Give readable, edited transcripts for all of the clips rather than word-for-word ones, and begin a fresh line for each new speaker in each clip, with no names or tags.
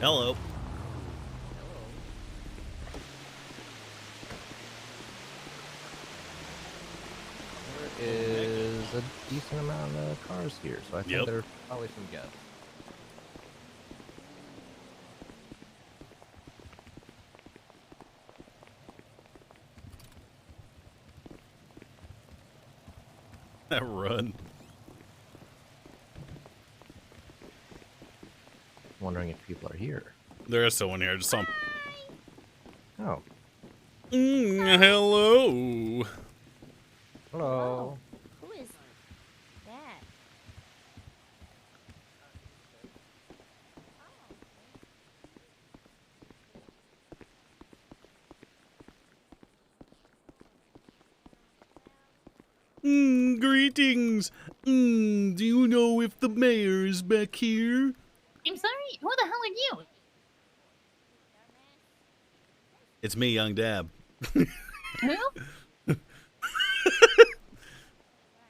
Hello.
There is a decent amount of cars here, so I think there's probably some gas.
That run.
Wondering if people are here.
There is someone here. Just some.
Oh.
Hello.
Hello.
Who is that?
Greetings. Do you know if the mayor is back here?
I'm sorry, who the hell are you?
It's me, Young Dab.
Who?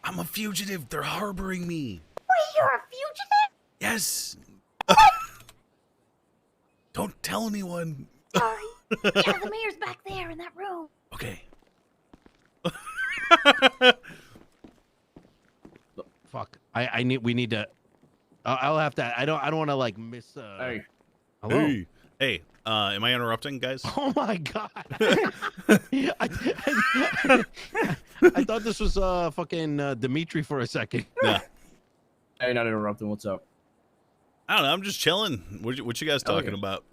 I'm a fugitive. They're harboring me.
Wait, you're a fugitive?
Yes. Don't tell anyone.
Sorry. Yeah, the mayor's back there in that room.
Okay.
Fuck. We need to. I'll have to. I don't want to like miss.
Hey.
Hello.
Hey. Am I interrupting, guys?
Oh my god. I thought this was fucking Dimitri for a second.
Yeah.
Hey, not interrupting. What's up?
I don't know. I'm just chilling. What you guys talking about?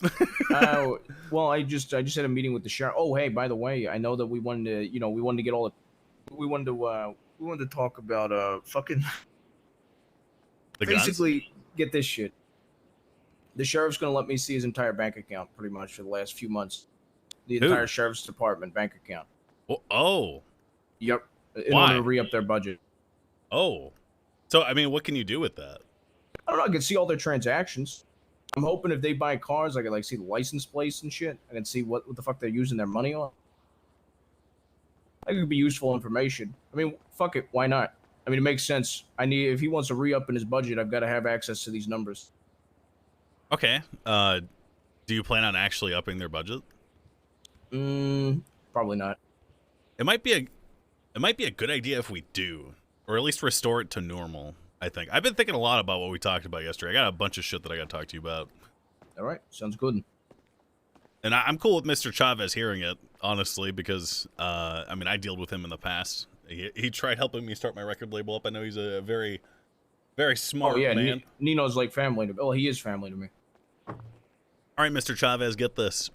Well, I just had a meeting with the sheriff. Oh, hey, by the way, I know that we wanted to get all the, we wanted to talk about fucking
The guns?
basically get this shit. The sheriff's gonna let me see his entire bank account pretty much for the last few months. The
Who?
entire sheriff's department bank account.
Oh.
Yep. In
Why?
order to re-up their budget.
Oh. So I mean, what can you do with that?
I don't know. I can see all their transactions. I'm hoping if they buy cars, I can like see the license plates and shit. I can see what the fuck they're using their money on. I think it could be useful information. I mean, fuck it, why not? I mean, it makes sense. If he wants to re-up in his budget, I've got to have access to these numbers.
Okay. Do you plan on actually upping their budget?
Probably not.
It might be a good idea if we do, or at least restore it to normal. I think I've been thinking a lot about what we talked about yesterday. I got a bunch of shit that I got to talk to you about.
All right, sounds good.
And I'm cool with Mr. Chavez hearing it, honestly, because I mean, I dealt with him in the past. He tried helping me start my record label up. I know he's a very, very smart man.
Nino's like family to me. Oh, he is family to me.
All right, Mr. Chavez, get this.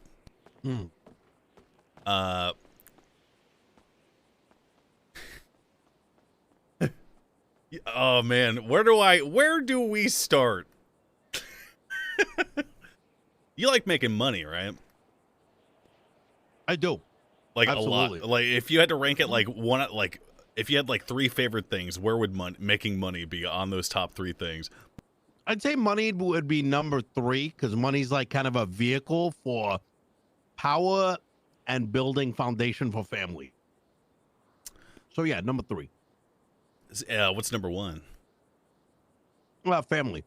Oh man, where do we start? You like making money, right?
I do.
Like
Absolutely.
a lot. Like if you had to rank it like one, like if you had like three favorite things, where would making money be on those top three things?
I'd say money would be number 3 because money's like kind of a vehicle for power and building foundation for family. So yeah, number 3.
What's number 1?
Well, family.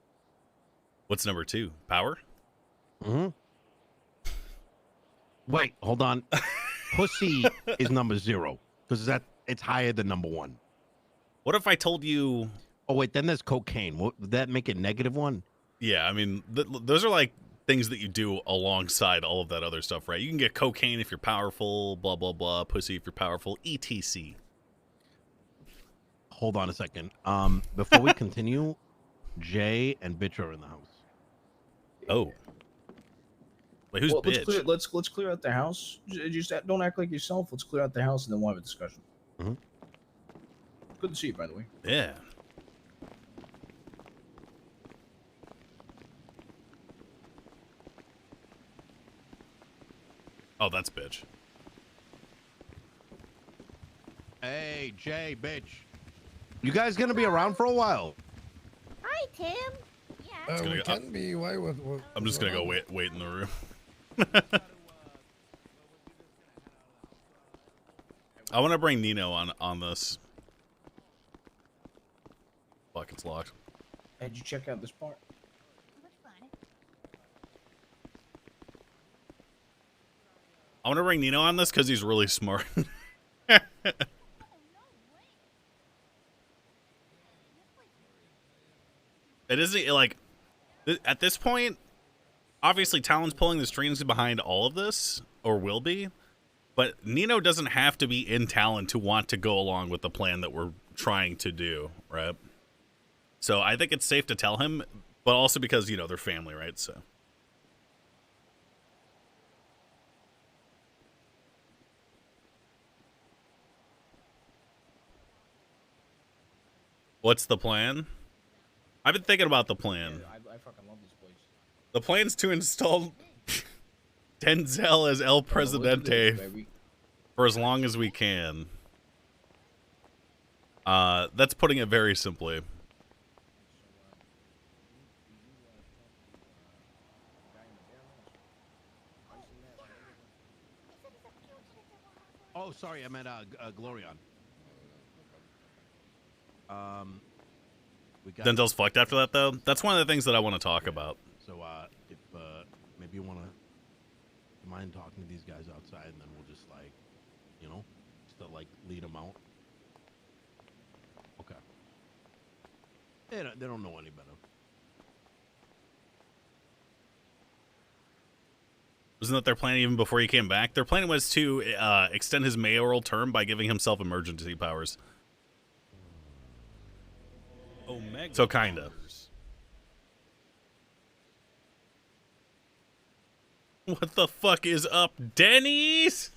What's number 2? Power?
Wait, hold on. Pussy is number 0 because it's higher than number 1.
What if I told you?
Oh wait, then there's cocaine. Would that make it -1?
Yeah, I mean, those are like things that you do alongside all of that other stuff, right? You can get cocaine if you're powerful, blah blah blah. Pussy if you're powerful, etc.
Hold on a second. Before we continue, Jay and Bitch are in the house.
Oh. Wait, who's
Well,
bitch?
let's clear out the house. Just don't act like yourself. Let's clear out the house and then we'll have a discussion. Good to see you, by the way.
Yeah. Oh, that's bitch.
Hey, Jay, Bitch. You guys gonna be around for a while?
Hi, Tim. Yeah.
gonna
We
go-
can be. Why?
I'm just gonna go wait in the room. I want to bring Nino on this. Fuck, it's locked.
Hey, did you check out this part?
Looks fine.
I want to bring Nino on this because he's really smart. It isn't like at this point. Obviously, Talon's pulling the strings behind all of this, or will be. But Nino doesn't have to be in Talon to want to go along with the plan that we're trying to do, right? So I think it's safe to tell him, but also because, you know, they're family, right? So. What's the plan? I've been thinking about the plan.
I fucking love this place.
The plan's to install Denzel as El Presidente for as long as we can. That's putting it very simply.
Oh, sorry, I meant Glorion. We got
Denzel's fucked after that, though. That's one of the things that I want to talk about.
So, if maybe you want to mind talking to these guys outside, and then we'll just like, you know, just to like lead them out. Okay. They don't know any better.
Wasn't that their plan even before he came back? Their plan was to extend his mayoral term by giving himself emergency powers. Omega so kinda. What the fuck is up, Denny's?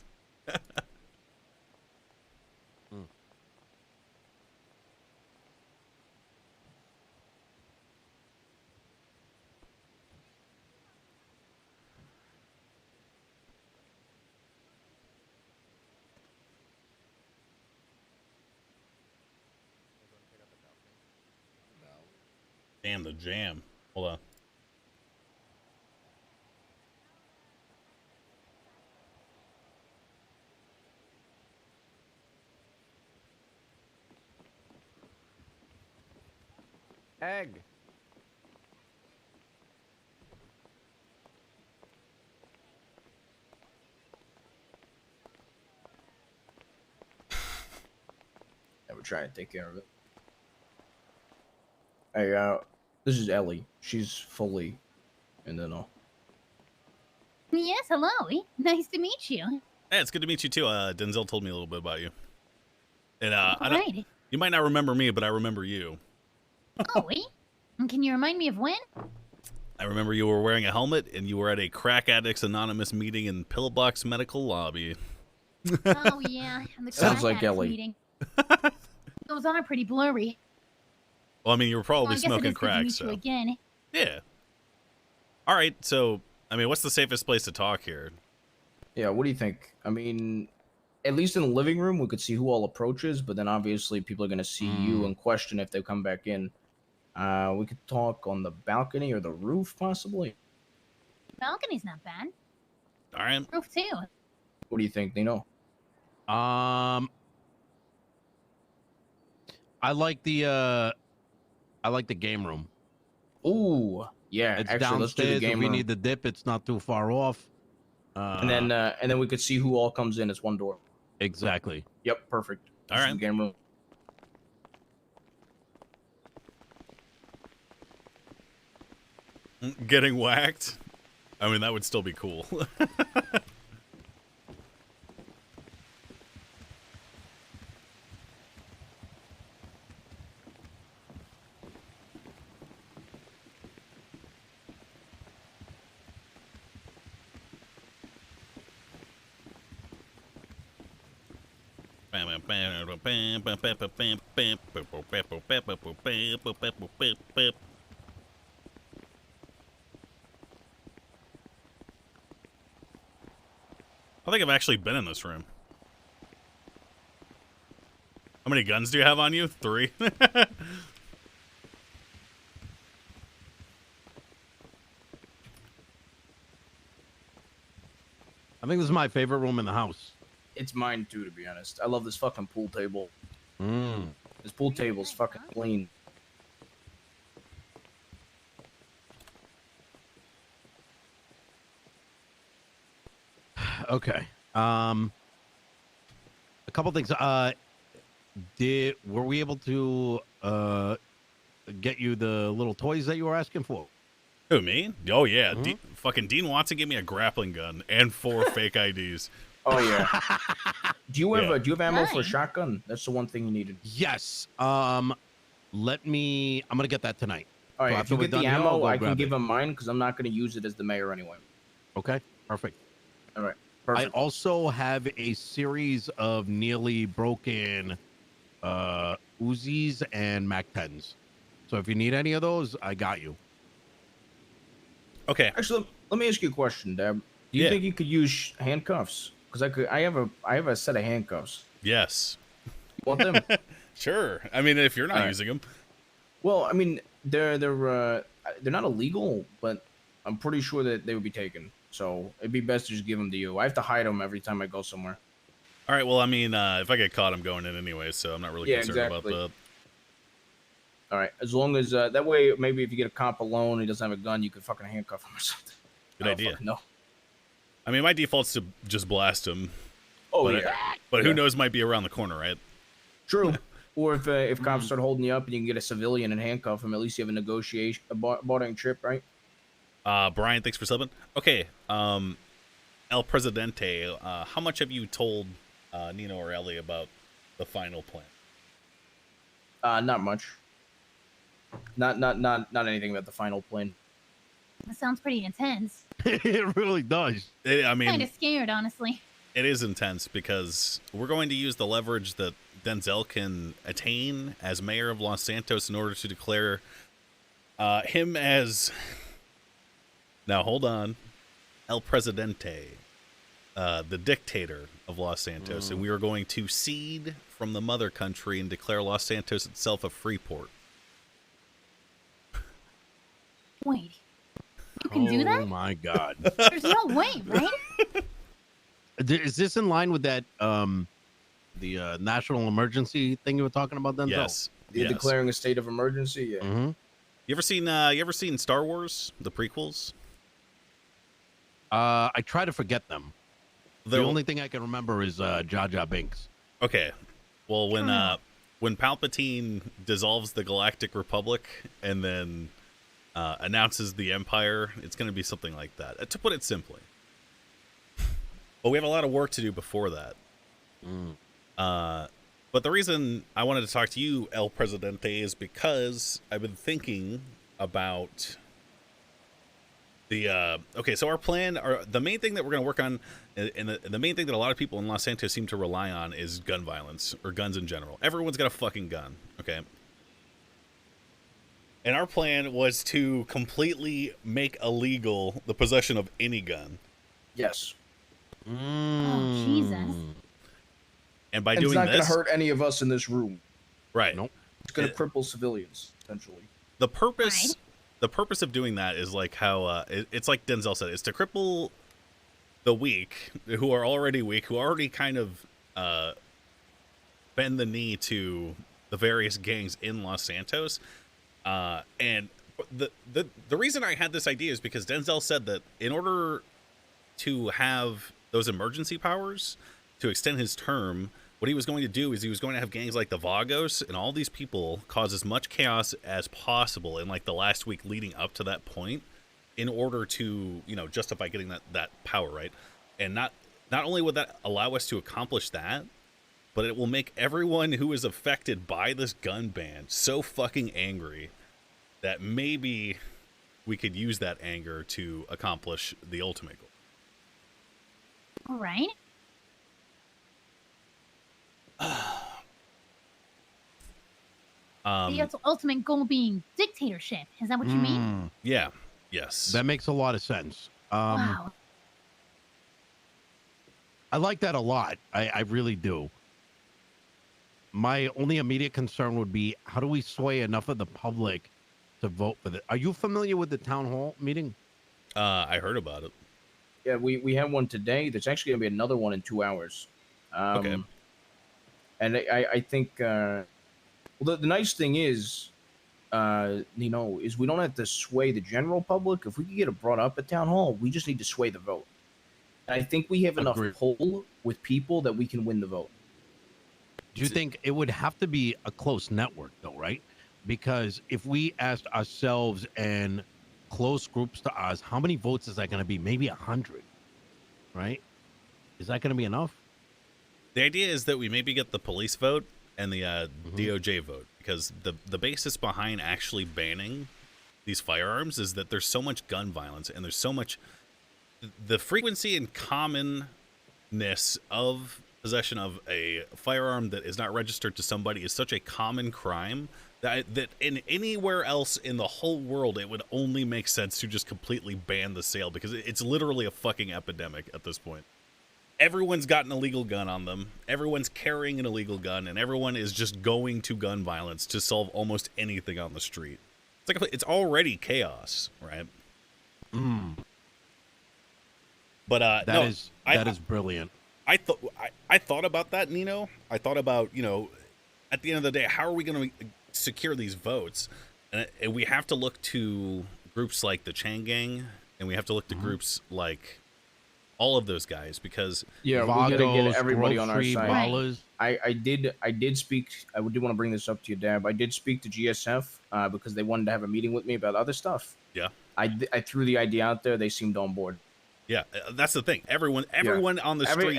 Damn, the jam. Hold on.
Egg.
Yeah, we're trying to take care of it. Hey, this is Ellie. She's fully in the know.
Yes, hello. Nice to meet you.
Hey, it's good to meet you too. Denzel told me a little bit about you. And I don't,
Right.
you might not remember me, but I remember you.
Oh, wait. Can you remind me of when?
I remember you were wearing a helmet and you were at a Crack Addicts Anonymous meeting in Pillbox Medical Lobby.
Oh, yeah. The
Sounds
crack
like
addicts
Ellie.
Meeting. Those are pretty blurry.
Well, I mean, you were probably
Well, I guess it
smoking
is good to
crack,
meet
so.
you again.
Yeah. All right, so, I mean, what's the safest place to talk here?
Yeah, what do you think? I mean, at least in the living room, we could see who all approaches, but then obviously people are going to see you and question if they come back in. We could talk on the balcony or the roof, possibly.
Balcony's not bad.
All right.
Roof, too.
What do you think, Nino?
I like the game room.
Ooh, yeah.
It's
actually, let's do the
downstairs.
game
If we
room.
need the dip, it's not too far off.
And then we could see who all comes in. It's one door.
Exactly.
Yep, perfect.
All
This is
right.
the game room.
Getting whacked? I mean, that would still be cool. I think I've actually been in this room. How many guns do you have on you? 3?
I think this is my favorite room in the house.
It's mine too, to be honest. I love this fucking pool table.
Mm.
This pool table's fucking clean.
Okay. A couple things. Were we able to get you the little toys that you were asking for?
Who, me? Oh yeah,
Mhm.
fucking Dean Watson gave me a grappling gun and 4 fake IDs.
Oh yeah. Do you have
Yeah.
do you have ammo for a
Nice.
shotgun? That's the one thing you needed.
Yes. Let me. I'm gonna get that tonight.
All right,
So
if
after
you
we're
get the
done here, I'll
ammo,
go
I can
grab
give
it.
him mine because I'm not going to use it as the mayor anyway.
Okay. Perfect.
All right,
I
perfect.
also have a series of nearly broken Uzis and Mac 10s. So if you need any of those, I got you.
Okay.
Actually, let me ask you a question, Deb. Do you
Yeah.
think you could use handcuffs? Because I have a set of handcuffs.
Yes.
You want them?
Sure. I mean, if you're not
All right.
using them.
Well, I mean, they're not illegal, but I'm pretty sure that they would be taken. So it'd be best to just give them to you. I have to hide them every time I go somewhere.
All right. Well, I mean, if I get caught, I'm going in anyway, so I'm not really
Yeah,
concerned
exactly.
about that.
All right, as long as that way, maybe if you get a cop alone and he doesn't have a gun, you could fucking handcuff him or something.
Good idea.
No.
I mean, my default's to just blast him.
Oh
But-
yeah.
But who
Yeah.
knows? Might be around the corner, right?
True. Or if cops start holding you up and you can get a civilian and handcuff him, at least you have a negotiation, a bartering chip, right?
Brian, thanks for subbing. Okay. El Presidente, how much have you told Nino or Ellie about the final plan?
Not much. Not anything about the final plan.
That sounds pretty intense.
It really does.
I mean,
Kind of scared, honestly.
it is intense because we're going to use the leverage that Denzel can attain as mayor of Los Santos in order to declare him as... Now, hold on. El Presidente, the dictator of Los Santos. And we are going to cede from the mother country and declare Los Santos itself a free port.
Wait. You can do
Oh
that?
my God.
There's no way, right?
Is this in line with that the national emergency thing you were talking about, Denzel?
Yes.
You're
Yes.
declaring a state of emergency. Yeah.
Mm-hmm.
You ever seen Star Wars, the prequels?
I try to forget them. The
They're-
only thing I can remember is Jar Jar Binks.
Okay. Well, when Palpatine dissolves the Galactic Republic and then announces the Empire, it's going to be something like that. To put it simply. But we have a lot of work to do before that. But the reason I wanted to talk to you, El Presidente, is because I've been thinking about the okay, so our plan, the main thing that we're going to work on, and the main thing that a lot of people in Los Santos seem to rely on is gun violence, or guns in general. Everyone's got a fucking gun, okay? And our plan was to completely make illegal the possession of any gun.
Yes.
Oh, Jesus.
And by
And it's
doing
not going
this,
to hurt any of us in this room.
right?
Nope.
It's going to cripple civilians, essentially.
The purpose,
Right.
the purpose of doing that is like how it's like Denzel said, it's to cripple the weak, who are already weak, who already kind of bend the knee to the various gangs in Los Santos. And the reason I had this idea is because Denzel said that in order to have those emergency powers to extend his term, what he was going to do is he was going to have gangs like the Vagos and all these people cause as much chaos as possible in like the last week leading up to that point in order to, you know, justify getting that power, right? And not only would that allow us to accomplish that, but it will make everyone who is affected by this gun ban so fucking angry that maybe we could use that anger to accomplish the ultimate goal.
All right. The ultimate goal being dictatorship. Is that what you mean?
Yeah. Yes.
That makes a lot of sense.
Wow.
I like that a lot. I really do. My only immediate concern would be, how do we sway enough of the public to vote for this? Are you familiar with the town hall meeting?
I heard about it.
Yeah, we have one today. There's actually going to be another one in 2 hours.
Okay.
And I think, well, the nice thing is, Nino, is we don't have to sway the general public. If we could get it brought up at town hall, we just need to sway the vote. And I think we have enough
Agreed.
pull with people that we can win the vote.
Do you think it would have to be a close network, though, right? Because if we asked ourselves and close groups to us, how many votes is that going to be? Maybe 100, right? Is that going to be enough?
The idea is that we maybe get the police vote and the
Mm-hmm.
DOJ vote, because the basis behind actually banning these firearms is that there's so much gun violence and there's so much the frequency and commonness of possession of a firearm that is not registered to somebody is such a common crime that in anywhere else in the whole world it would only make sense to just completely ban the sale, because it's literally a fucking epidemic at this point. Everyone's got an illegal gun on them, everyone's carrying an illegal gun, and everyone is just going to gun violence to solve almost anything on the street. It's already chaos, right? But
That is brilliant.
I thought about that, Nino. I thought about, at the end of the day, how are we going to secure these votes? And we have to look to groups like the Chang Gang, and we have to look to groups like all of those guys, because
Yeah, we gotta get
Vagos,
everybody on our
grocery
side.
ballers.
I did speak. I do want to bring this up to you, Dab. I did speak to GSF because they wanted to have a meeting with me about other stuff.
Yeah.
I threw the idea out there. They seemed on board.
Yeah, that's the thing. Everyone on the street.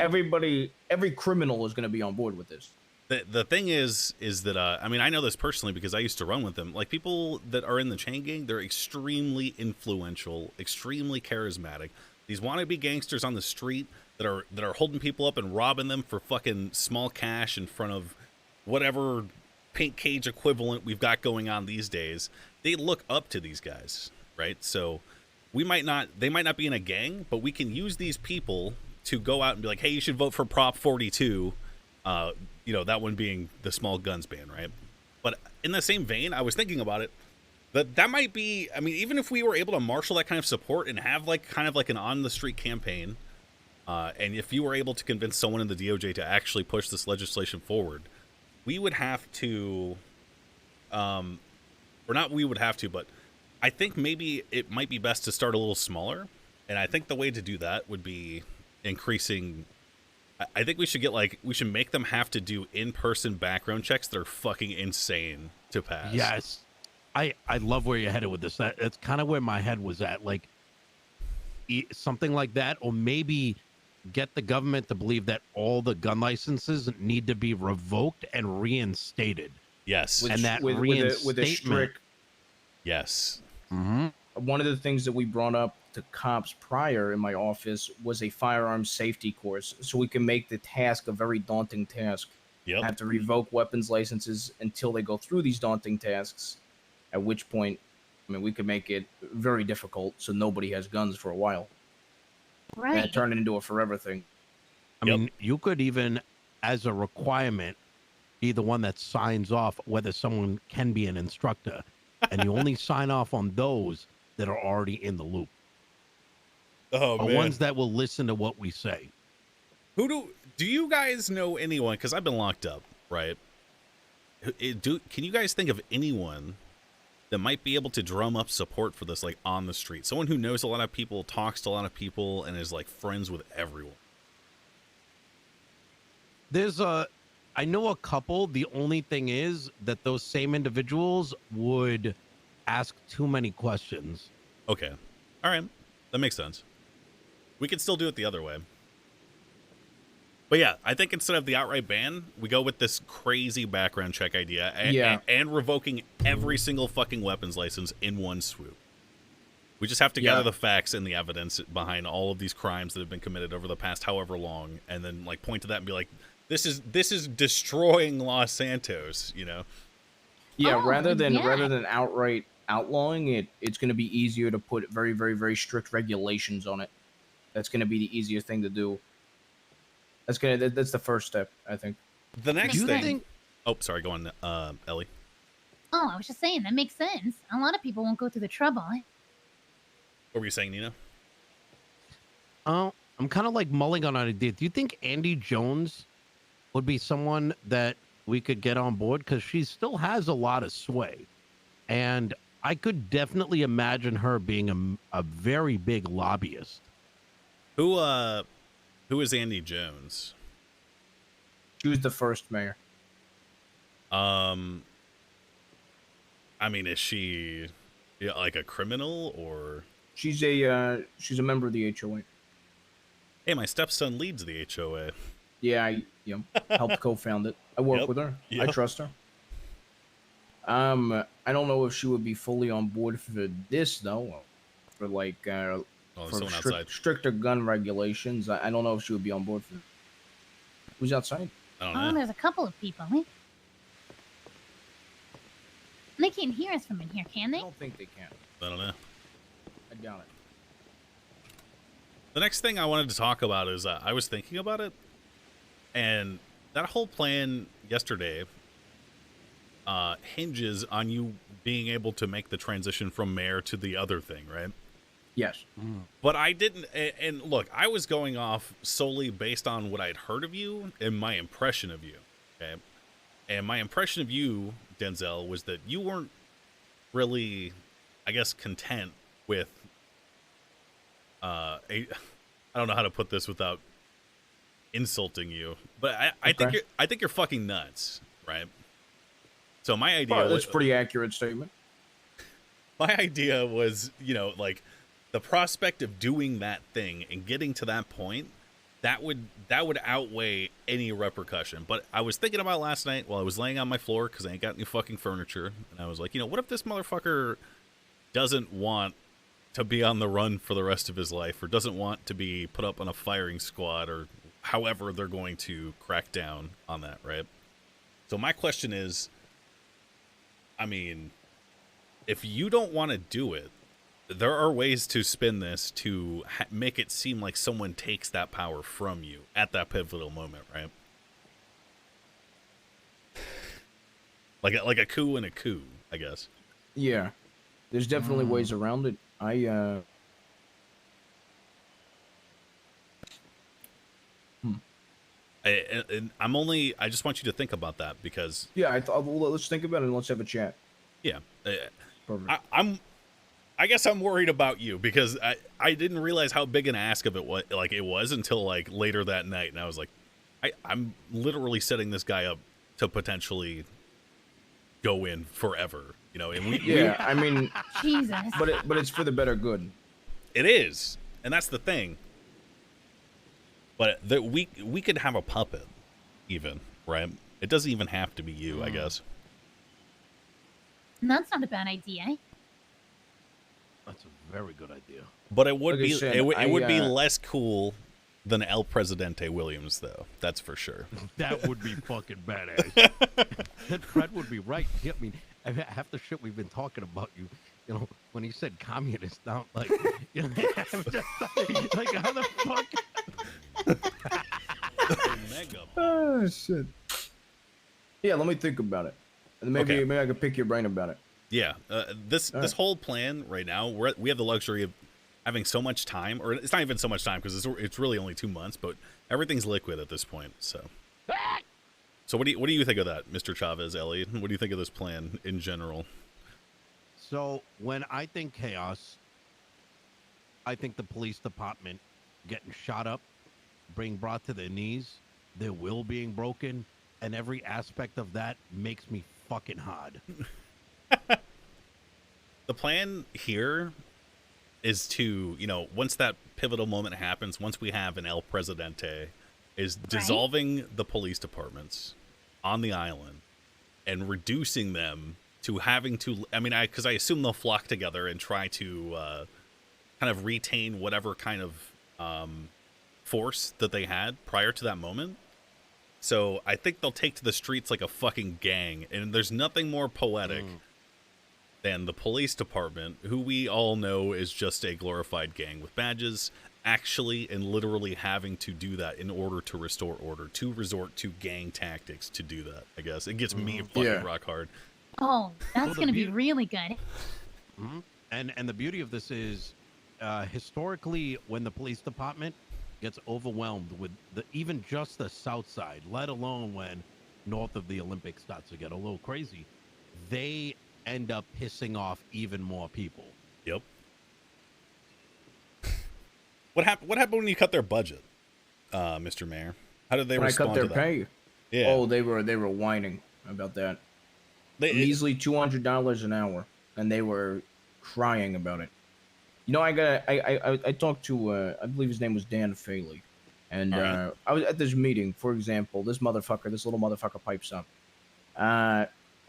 Every criminal is going to be on board with this.
The thing is that I know this personally because I used to run with them. Like, people that are in the Chain Gang, they're extremely influential, extremely charismatic. These wannabe gangsters on the street that are holding people up and robbing them for fucking small cash in front of whatever pink cage equivalent we've got going on these days. They look up to these guys, right? So they might not be in a gang, but we can use these people to go out and be like, hey, you should vote for Prop 42. That one being the small guns ban, right? But in the same vein, I was thinking about it, that might be, even if we were able to marshal that kind of support and have kind of an on the street campaign, and if you were able to convince someone in the DOJ to actually push this legislation forward, we would have to, but I think maybe it might be best to start a little smaller. And I think the way to do that would be increasing. I think we should make them have to do in-person background checks that are fucking insane to pass.
Yes. I love where you're headed with this. That's kind of where my head was at. Like, something like that, or maybe get the government to believe that all the gun licenses need to be revoked and reinstated.
Yes.
And that
with a strict.
Yes.
Mm-hmm.
One of the things that we brought up to cops prior in my office was a firearms safety course, so we can make the task a very daunting task.
Yep.
Have to revoke weapons licenses until they go through these daunting tasks, at which point, we could make it very difficult so nobody has guns for a while.
Right.
And turn it into a forever thing.
I mean, you could even, as a requirement, be the one that signs off whether someone can be an instructor. And you only sign off on those that are already in the loop.
Oh,
The
man.
ones that will listen to what we say.
Do you guys know anyone? Because I've been locked up, right? Can you guys think of anyone that might be able to drum up support for this, on the street? Someone who knows a lot of people, talks to a lot of people, and is friends with everyone.
I know a couple. The only thing is that those same individuals would ask too many questions.
Okay. All right. That makes sense. We could still do it the other way. But yeah, I think instead of the outright ban, we go with this crazy background check idea and revoking every single fucking weapons license in one swoop. We just have to gather the facts and the evidence behind all of these crimes that have been committed over the past however long, and then point to that and be like, this is destroying Los Santos,
Yeah,
Oh,
rather than
yeah.
outright outlawing it, it's going to be easier to put very, very, very strict regulations on it. That's going to be the easiest thing to do. That's the first step, I think.
The next
Do you
thing.
think-
Oh, sorry. Go on, Ellie.
Oh, I was just saying, that makes sense. A lot of people won't go through the trouble.
What were you saying, Nina?
Oh, I'm kind of mulling on an idea. Do you think Andy Jones would be someone that we could get on board? Because she still has a lot of sway. And I could definitely imagine her being a very big lobbyist.
Who is Andy Jones?
She was the first mayor.
I mean, is she like a criminal or?
She's a member of the HOA.
Hey, my stepson leads the HOA.
Yeah, I helped co-found it. I work with her. I trust her. I don't know if she would be fully on board for this though, for like for stricter gun regulations. I don't know if she would be on board for. Who's outside?
I don't know.
There's a couple of people. Eh? They can't hear us from in here, can
I
they?
don't think they can.
I don't know.
I doubt it.
The next thing I wanted to talk about is I was thinking about it, and that whole plan yesterday hinges on you being able to make the transition from mayor to the other thing, right?
Yes.
But I didn't, and look, I was going off solely based on what I'd heard of you and my impression of you, okay? And my impression of you, Denzel, was that you weren't really, I guess, content with I don't know how to put this without insulting you, but I think you're fucking nuts, right? So my idea
that's a pretty accurate statement.
My idea was, like the prospect of doing that thing and getting to that point, that would outweigh any repercussion. But I was thinking about last night while I was laying on my floor because I ain't got any fucking furniture, and I was like, what if this motherfucker doesn't want to be on the run for the rest of his life, or doesn't want to be put up on a firing squad, or however they're going to crack down on that, right? So my question is, I mean, if you don't want to do it, there are ways to spin this to make it seem like someone takes that power from you at that pivotal moment, right? Like a coup in a coup, I guess.
Yeah, there's definitely ways around it. And
I just want you to think about that because
yeah, well, let's think about it and let's have a chat.
Yeah,
Perfect.
I guess I'm worried about you because I didn't realize how big an ask of it was until like later that night, and I was like, I'm literally setting this guy up to potentially go in forever, and
I mean,
Jesus.
but it's for the better good.
It is, and that's the thing. But we could have a puppet, even, right? It doesn't even have to be you, I guess.
That's not a bad idea.
That's a very good idea.
But it would
Like
be it would be less cool than El Presidente Williams, though. That's for sure.
That would be fucking badass. Then Fred would be right. I mean, half the shit we've been talking about you, when he said communist, now like, I'm just like, how the fuck?
Oh shit. Yeah, let me think about it, and maybe I could pick your brain about it.
Yeah, this whole plan right now, we have the luxury of having so much time, or it's not even so much time because it's really only 2 months, but everything's liquid at this point. So what do you think of that, Mr. Chavez, Ellie? What do you think of this plan in general?
So when I think chaos, I think the police department getting shot up, being brought to their knees, their will being broken, and every aspect of that makes me fucking hard.
The plan here is to, once that pivotal moment happens, once we have an El Presidente, is dissolving the police departments on the island and reducing them to having to, because I assume they'll flock together and try to kind of retain whatever kind of force that they had prior to that moment. So I think they'll take to the streets like a fucking gang, and there's nothing more poetic than the police department, who we all know is just a glorified gang with badges, actually and literally having to do that in order to restore order, to resort to gang tactics to do that, I guess. It gets me fucking rock hard.
Oh, that's going to be really good.
And the beauty of this is, historically, when the police department gets overwhelmed with even just the south side, let alone when north of the Olympics starts to get a little crazy, they end up pissing off even more people.
Yep. What happened? What happened when you cut their budget, Mr. Mayor? How did they
When I
respond
cut their
to that?
pay.
Yeah.
Oh, they were whining about that. A measly $200 an hour, and they were crying about it. You know, I talked to I believe his name was Dan Faley, and
Alright.
I was at this meeting. For example, this little motherfucker pipes up.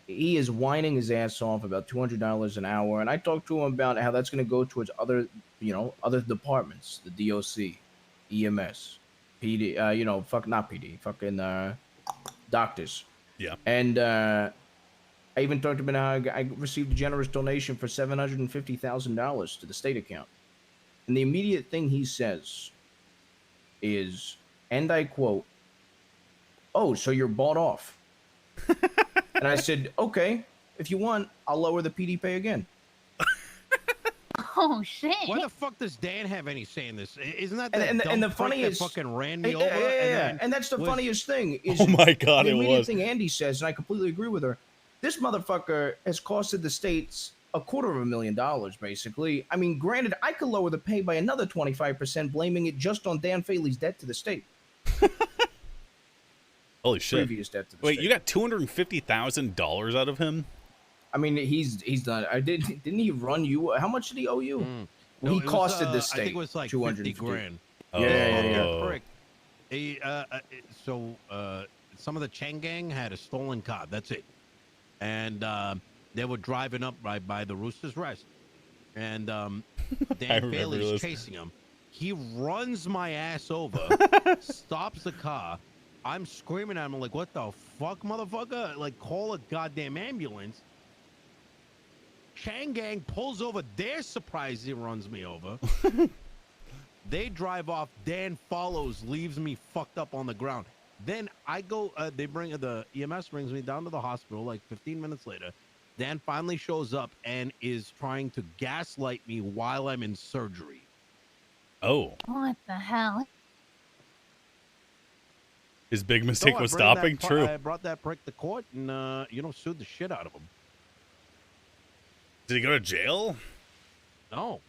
He is whining his ass off about $200 an hour, and I talked to him about how that's going to go towards other, other departments, the DOC, EMS, PD, not PD, fucking doctors.
Yeah.
And I even talked about how I received a generous donation for $750,000 to the state account. And the immediate thing he says is, and I quote, "Oh, so you're bought off." And I said, "Okay, if you want, I'll lower the PD pay again."
Oh shit!
Why the fuck does Dan have any say in this? Isn't that
And
dumb
the
prick
funniest
that fucking ran me over?
Yeah. And that's the funniest thing is
Oh my God,
the
it
immediate
was.
thing Andy says, and I completely agree with her. This motherfucker has costed the states $250,000, basically. I mean, granted, I could lower the pay by another 25%, blaming it just on Dan Faley's debt to the state.
Holy shit!
Previous debt to the
Wait,
state.
you got $250,000 out of him?
I mean, he's done. Didn't he run you? How much did he owe you?
No,
He
it was,
costed the state.
I think it was like 50 grand.
Yeah.
Prick. So some of the Chang gang had a stolen car. That's it. And they were driving up right by the Rooster's Rest. And Dan Bailey's
this.
chasing him. He runs my ass over, stops the car. I'm screaming at him like, "What the fuck, motherfucker? Like, call a goddamn ambulance." Chang gang pulls over. They're surprised he runs me over. They drive off. Dan follows, leaves me fucked up on the ground. Then I go, the EMS brings me down to the hospital like 15 minutes later. Dan finally shows up and is trying to gaslight me while I'm in surgery.
Oh,
What the hell?
his big mistake
So
was stopping? True.
I brought that prick to court and, sued the shit out of him.
Did he go to jail?
No.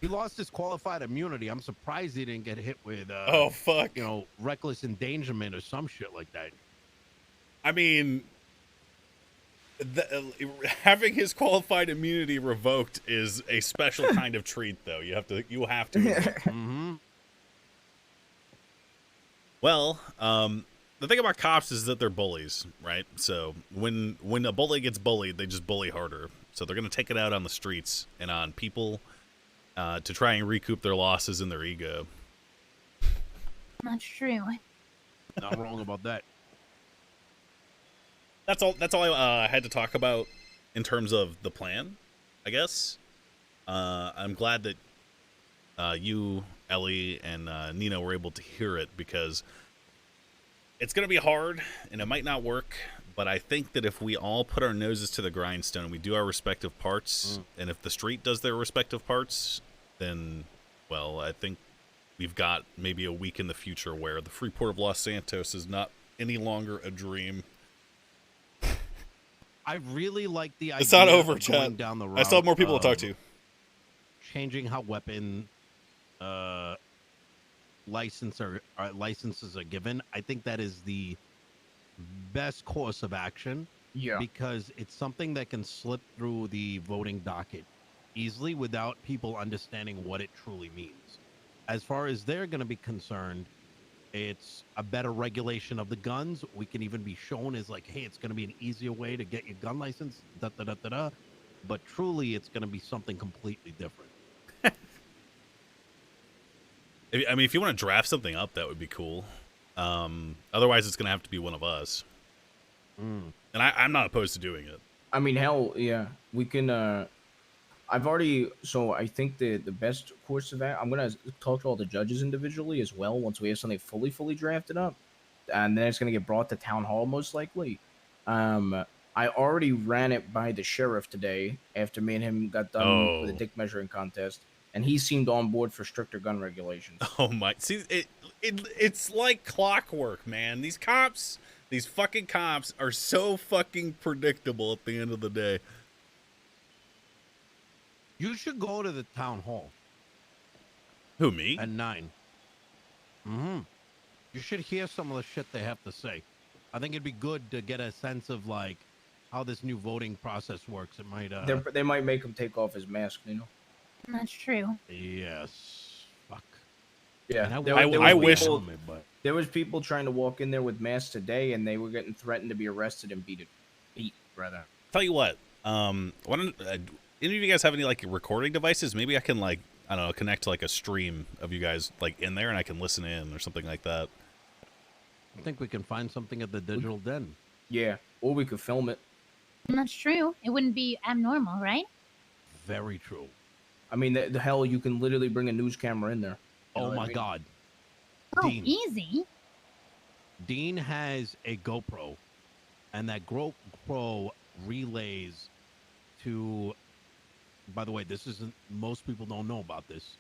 He lost his qualified immunity. I'm surprised he didn't get hit with,
Oh, fuck.
reckless endangerment or some shit like that.
I mean, having his qualified immunity revoked is a special kind of treat, though. You have to.
Mm-hmm.
Well, the thing about cops is that they're bullies, right? So when a bully gets bullied, they just bully harder. So they're going to take it out on the streets and on people to try and recoup their losses and their ego.
That's true.
Not wrong about that.
That's all I had to talk about in terms of the plan, I guess. I'm glad that you, Ellie, and Nino were able to hear it, because it's going to be hard and it might not work, but I think that if we all put our noses to the grindstone, we do our respective parts, and if the street does their respective parts, then, well, I think we've got maybe a week in the future where the free port of Los Santos is not any longer a dream.
I really like the idea.
It's not over,
of
chat.
going down the route
I still have more people to talk to.
Changing how weapon licenses are given. I think that is the best course of action.
Yeah.
Because it's something that can slip through the voting docket easily without people understanding what it truly means. As far as they're going to be concerned, it's a better regulation of the guns. We can even be shown as like, hey, it's going to be an easier way to get your gun license, da-da-da-da-da. But truly, it's going to be something completely different.
I mean, if you want to draft something up, that would be cool. Otherwise, it's going to have to be one of us. And I'm not opposed to doing it.
I mean, hell, yeah. We can, I've already, so I think the best course of that, I'm going to talk to all the judges individually as well once we have something fully drafted up. And then it's going to get brought to town hall most likely. I already ran it by the sheriff today after me and him got done with the dick measuring contest. And he seemed on board for stricter gun regulations.
Oh my! See, it's like clockwork, man. These cops, these fucking cops, are so fucking predictable at the end of the day.
You should go to the town hall.
Who, me?
and 9. Mm-hmm. You should hear some of the shit they have to say. I think it'd be good to get a sense of like how this new voting process works. It might
They might make him take off his mask, you know.
That's true.
yes. Fuck.
Yeah,
And
I wish-
there was people trying to walk in there with masks today, and they were getting threatened to be arrested and beat rather.
Tell you what, why don't any of you guys have any like recording devices? Maybe I can like, I don't know, connect to like a stream of you guys like in there, and I can listen in or something like that.
I think we can find something at the digital den.
Yeah, or we could film it.
That's true. It wouldn't be abnormal, right?
Very true.
I mean, the hell, you can literally bring a news camera in there. You know
Oh
what I
my
mean?
God.
Oh,
Dean.
easy.
Dean has a GoPro, and that GoPro relays to. By the way, this isn't. Most people don't know about this,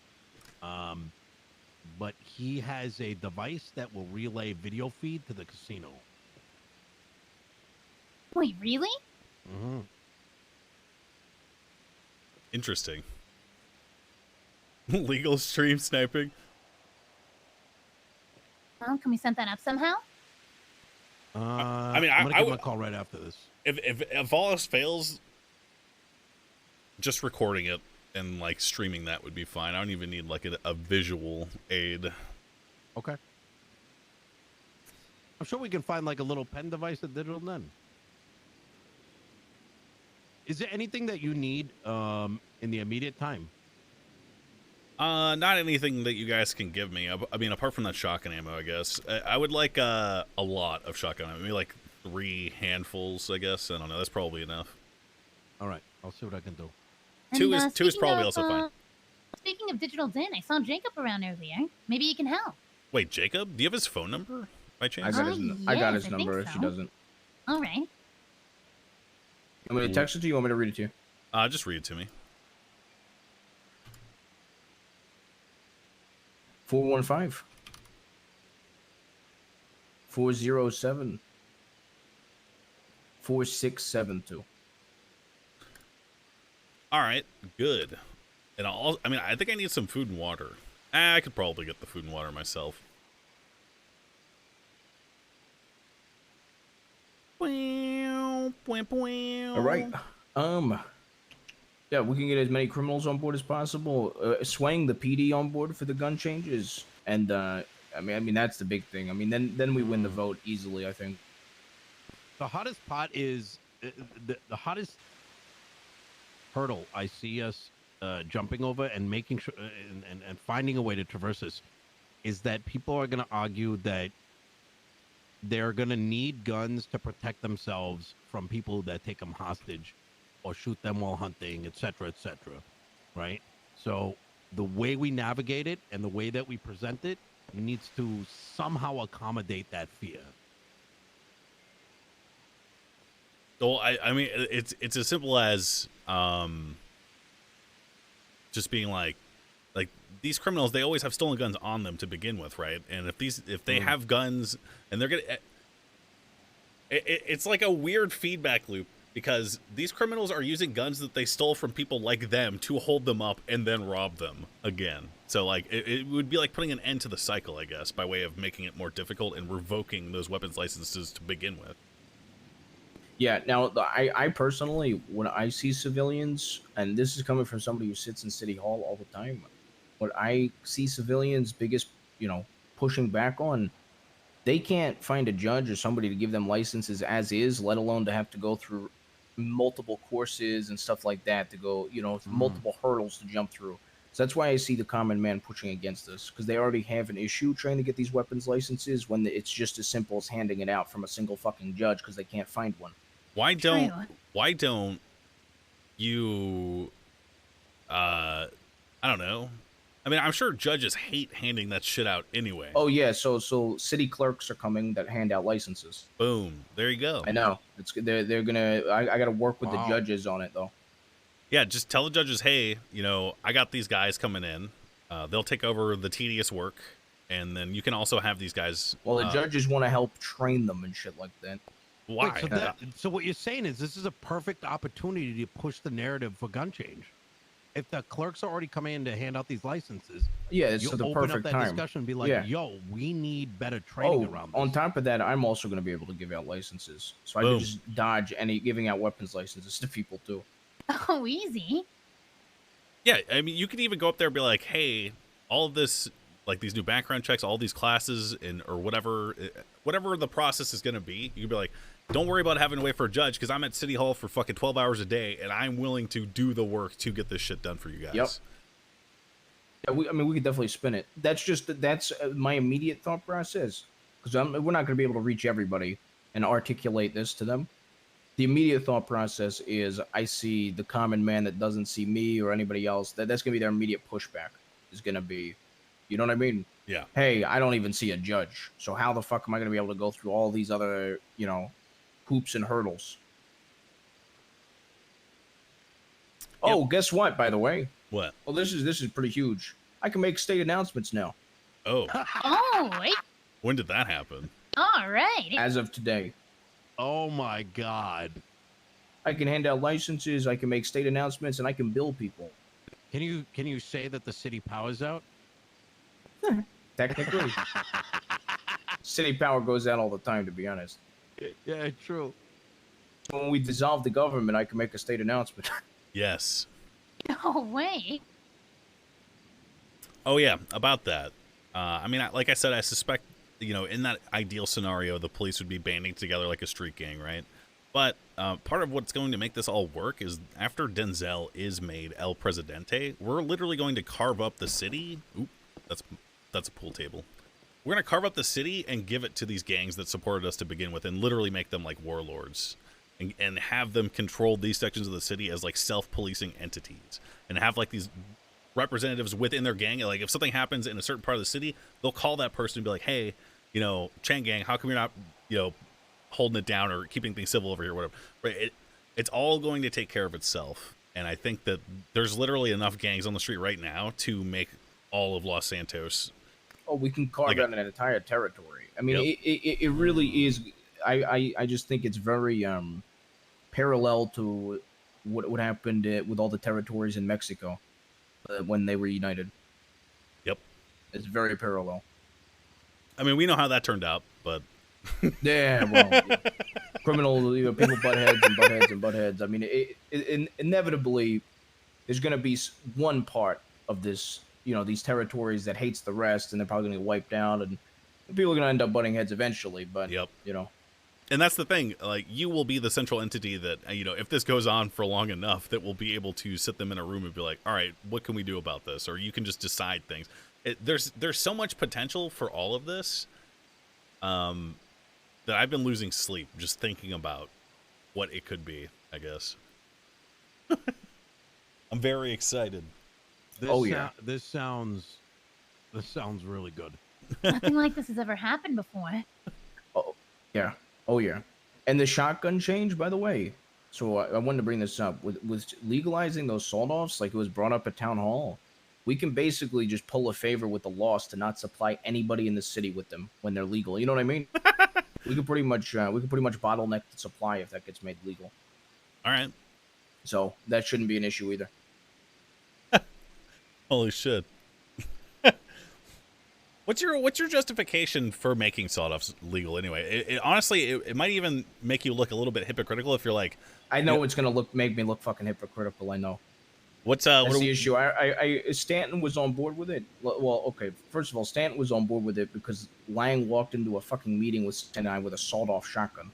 but he has a device that will relay video feed to the casino.
Wait, really?
Mm-hmm.
Interesting. Legal stream sniping.
Well, can we set that up somehow?
I mean,
I'm gonna
I
give him a
would-
call right after this.
If all else fails, just recording it and like streaming that would be fine. I don't even need like a visual aid.
Okay. I'm sure we can find like a little pen device at digital den. Is there anything that you need in the immediate time?
Not anything that you guys can give me. I mean, apart from that shotgun ammo, I guess. I would like a lot of shotgun ammo. Maybe like 3 handfuls, I guess. I don't know. That's probably enough.
All right, I'll see what I can do.
Two
And,
is
speaking
probably
of,
also fine.
Speaking of digital den, I saw Jacob around earlier. Maybe he can help.
Wait, Jacob? Do you have his phone number by
I
chance?
got
Oh,
his,
yes,
I got
I
his
think
number if she
so.
doesn't.
All right.
You want me to text it to you? Or want me to read it to you?
Just read it to me.
415 407 4672.
All right, good. And I mean, I think I need some food and water. I could probably get the food and water myself.
All right. Yeah, we can get as many criminals on board as possible. Swaying the PD on board for the gun changes, and I mean that's the big thing. I mean, then we win the vote easily. I think.
The hottest part is the hottest hurdle I see us jumping over and making sure and finding a way to traverse this is that people are going to argue that they're going to need guns to protect themselves from people that take them hostage or shoot them while hunting, etc., right? So the way we navigate it and the way that we present it needs to somehow accommodate that fear.
Well, I mean, it's as simple as just being like these criminals, they always have stolen guns on them to begin with, right? And if they have guns and they're gonna, it's like a weird feedback loop because these criminals are using guns that they stole from people like them to hold them up and then rob them again. So like it would be like putting an end to the cycle, I guess, by way of making it more difficult and revoking those weapons licenses to begin with.
Yeah. Now, I personally, when I see civilians, and this is coming from somebody who sits in City Hall all the time, when I see civilians' biggest, pushing back on, they can't find a judge or somebody to give them licenses as is, let alone to have to go through multiple courses and stuff like that to go, multiple hurdles to jump through. So that's why I see the common man pushing against this, because they already have an issue trying to get these weapons licenses when it's just as simple as handing it out from a single fucking judge because they can't find one.
Why
True.
don't you I don't know. I mean, I'm sure judges hate handing that shit out anyway.
Oh yeah, so city clerks are coming that hand out licenses.
Boom. There you go.
I know. They're gonna I gotta work with the
Wow.
judges on it though.
Yeah, just tell the judges, hey, I got these guys coming in. They'll take over the tedious work, and then you can also have these guys.
Well, the judges want to help train them and shit like that.
Why?
Wait, so what you're saying is this is a perfect opportunity to push the narrative for gun change. if the clerks are already coming in to hand out these licenses,
Yeah, it's
you
the
open up
perfect
that
time.
discussion and be like,
Yeah.
yo, we need better training
Oh,
around this.
on top of that, I'm also going to be able to give out licenses, so I
Boom.
can just dodge any giving out weapons licenses to people too.
Oh, easy.
Yeah, I mean, you could even go up there and be like, hey, all of this, like these new background checks, all these classes, or whatever the process is going to be, you could be like, don't worry about having to wait for a judge because I'm at City Hall for fucking 12 hours a day and I'm willing to do the work to get this shit done for you guys.
Yep. Yeah, I mean, we could definitely spin it. That's my immediate thought process, because we're not going to be able to reach everybody and articulate this to them. The immediate thought process is I see the common man that doesn't see me or anybody else. That's going to be their immediate pushback. Is going to be, you know what I mean?
Yeah.
Hey, I don't even see a judge. So how the fuck am I going to be able to go through all these other, hoops and hurdles? Oh, guess what? By the way,
What?
well, this is pretty huge. I can make state announcements now.
Oh,
Oh, wait.
when did that happen?
All right.
As of today,
Oh my God.
I can hand out licenses. I can make state announcements, and I can bill people.
Can you say that the city power's out?
Technically, city power goes out all the time. To be honest,
Yeah, true.
when we dissolve the government, I can make a state announcement.
Yes.
No way.
Oh yeah, about that. I mean, like I said, I suspect, in that ideal scenario, the police would be banding together like a street gang, right? But part of what's going to make this all work is after Denzel is made El Presidente, we're literally going to carve up the city. Oop, that's a pool table. We're going to carve up the city and give it to these gangs that supported us to begin with, and literally make them like warlords, and have them control these sections of the city as like self-policing entities, and have like these representatives within their gang. Like if something happens in a certain part of the city, they'll call that person and be like, hey, Chang gang, how come you're not, holding it down or keeping things civil over here, whatever. Right? It's all going to take care of itself. And I think that there's literally enough gangs on the street right now to make all of Los Santos.
Oh, we can carve out an entire territory. I mean,
Yep.
it really is. I just think it's very parallel to what happened with all the territories in Mexico when they were united.
Yep.
It's very parallel.
I mean, we know how that turned out, but
Yeah, well, yeah. Criminal, people butt heads and butt heads and butt heads. I mean, inevitably, there's going to be one part of this, these territories that hates the rest, and they're probably going to get wiped out, and people are going to end up butting heads eventually. But
yep.
And
that's the thing. Like, you will be the central entity that, if this goes on for long enough, that will be able to sit them in a room and be like, all right, what can we do about this? Or you can just decide things. There's so much potential for all of this that I've been losing sleep just thinking about what it could be, I guess. I'm very excited.
This sounds really good.
Nothing like this has ever happened before.
yeah. Oh, yeah. And the shotgun change, by the way. So I wanted to bring this up. With legalizing those sawed-offs, like it was brought up at Town Hall, we can basically just pull a favor with the laws to not supply anybody in the city with them when they're legal. You know what I mean? we could pretty much bottleneck the supply if that gets made legal.
All right.
So that shouldn't be an issue either.
Holy shit. What's your justification for making sawed-offs legal anyway? It honestly, it might even make you look a little bit hypocritical if you're like,
I know it's gonna make me look fucking hypocritical. I know.
That's
the issue. Stanton was on board with it. Well, okay. First of all, Stanton was on board with it because Lang walked into a fucking meeting with Stanton and I with a sawed-off shotgun.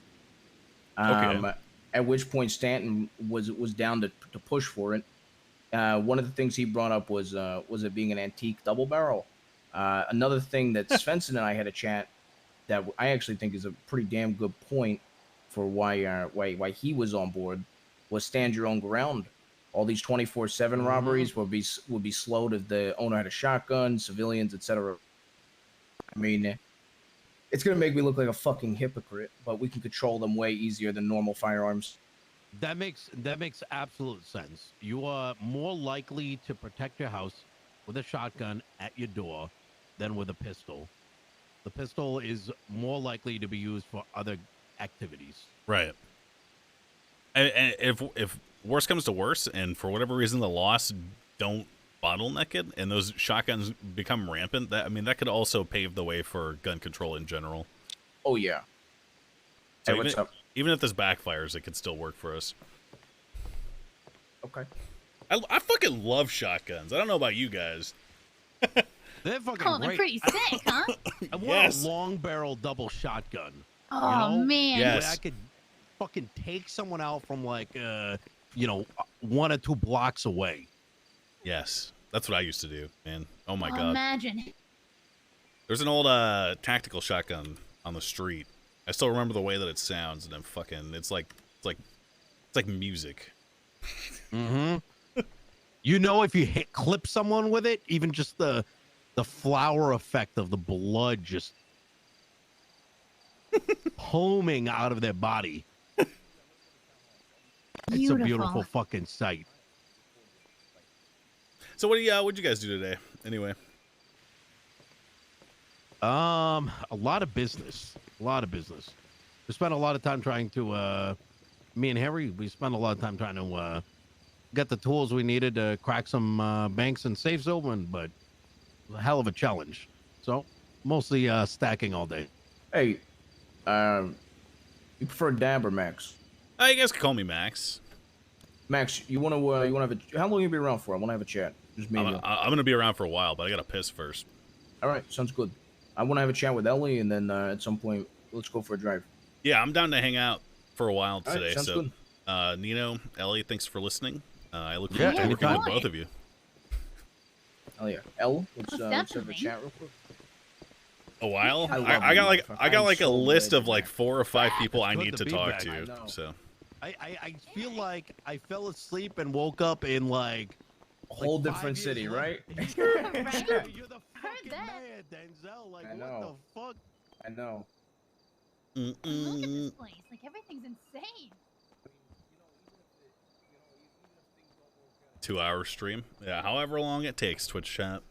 Okay.
At which point Stanton was down to push for it. One of the things he brought up was it being an antique double barrel. Another thing that Svensson and I had a chat that I actually think is a pretty damn good point for why he was on board was stand your own ground. All these 24/7 robberies would be slowed if the owner had a shotgun, civilians, etc. I mean, it's gonna make me look like a fucking hypocrite, but we can control them way easier than normal firearms.
That makes absolute sense. You are more likely to protect your house with a shotgun at your door than with a pistol. The pistol is more likely to be used for other activities.
right. And if worse comes to worse, and for whatever reason the laws don't bottleneck it and those shotguns become rampant, that I mean that could also pave the way for gun control in general.
Oh yeah.
So
Hey, what's up?
even if this backfires, it could still work for us.
Okay.
I fucking love shotguns. I don't know about you guys.
They're fucking
Oh, they're
great.
pretty sick, huh?
I want
Yes.
a long barrel double shotgun.
Oh,
know?
man.
Yeah.
Where
Yes.
I could fucking take someone out from like, 1 or 2 blocks away.
Yes, that's what I used to do, man. Oh my
Oh,
god.
imagine.
There's an old tactical shotgun on the street. I still remember the way that it sounds, and I'm fucking. It's like music.
Mm-hmm. If you clip someone with it, even just the flower effect of the blood just homing out of their body. It's a beautiful fucking sight.
So what'd you guys do today? Anyway.
A lot of business. We spent a lot of time trying to me and Harry, we spent a lot of time trying to get the tools we needed to crack some banks and safes open, but it was a hell of a challenge. So mostly stacking all day.
Hey, you prefer Dab or Max?
You guys can call me Max.
Max, you wanna have a? How long you be around for? I wanna have a chat. Just me and you.
I'm gonna be around for a while, but I gotta piss first.
All right, sounds good. I wanna have a chat with Ellie, and then at some point, let's go for a drive.
Yeah, I'm down to hang out for a while
All right,
today.
sounds
So,
good.
Nino, Ellie, thanks for listening. I look
Yeah,
forward to working with
anytime.
both of you.
Oh yeah, Elle, let's
Most
have a
definitely.
chat real quick.
A while.
I love
I got
you,
like
motherfucker.
I got
I'm
like a
so
list
glad
of
you're
like
back.
4 or 5 people
It's
I
good
need
to
to
be
talk
back.
I
to.
know.
So
I feel like I fell asleep and woke up in like
Whole
5
different
years
city,
later.
right?
You're the fucking
that.
man, Denzel. Like,
I
what
know.
the fuck?
I know.
Look at this place. Like, everything's insane.
2-hour stream. Yeah, however long it takes. Twitch chat.